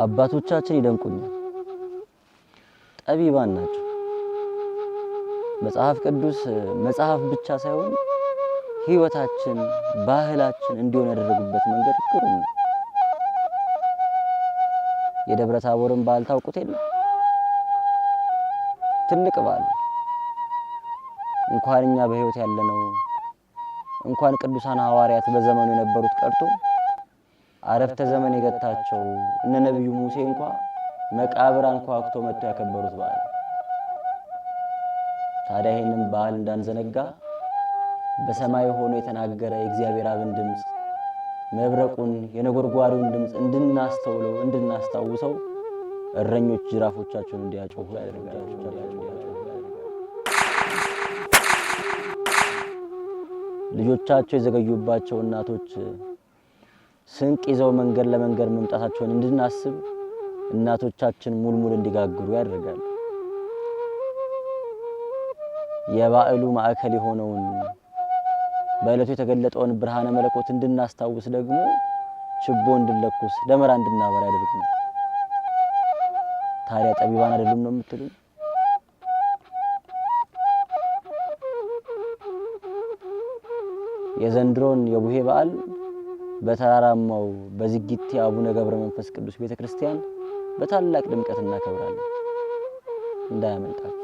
አባቶቻችን ይደንቁኛል። ጠቢባን ናቸው። መጽሐፍ ቅዱስ መጽሐፍ ብቻ ሳይሆን ህይወታችን ባህላችን እንዲሆን ያደረጉበት መንገድ ግሩም ነው። የደብረ ታቦርን በዓል ታውቁት የለ? ትልቅ በዓል እንኳን እኛ በህይወት ያለነው እንኳን ቅዱሳን ሐዋርያት በዘመኑ የነበሩት ቀርቶ አረፍተ ዘመን የገታቸው እነ ነብዩ ሙሴ እንኳን መቃብር አንኳኩቶ መጥተው ያከበሩት በዓል። ታዲያ ይሄንን በዓል እንዳንዘነጋ በሰማይ ሆኖ የተናገረ የእግዚአብሔር አብን ድምጽ መብረቁን የነጎድጓዱን ድምጽ እንድናስተውለው እንድናስታውሰው እረኞች ጅራፎቻቸውን እንዲያጮሁ ያደርጋል። ልጆቻቸው የዘገዩባቸው እናቶች ስንቅ ይዘው መንገድ ለመንገድ መምጣታቸውን እንድናስብ እናቶቻችን ሙልሙል እንዲጋግሩ ያደርጋል። የበዓሉ ማዕከል የሆነውን በእለቱ የተገለጠውን ብርሃነ መለኮት እንድናስታውስ ደግሞ ችቦ እንድንለኩስ ደመራ እንድናበራ ያደርጉናል። ታዲያ ጠቢባን አይደሉም ነው የምትሉ? የዘንድሮን የቡሄ በዓል በተራራማው በዝጊት አቡነ ገብረ መንፈስ ቅዱስ ቤተክርስቲያን በታላቅ ድምቀት እናከብራለን። እንዳያመልጣችሁ።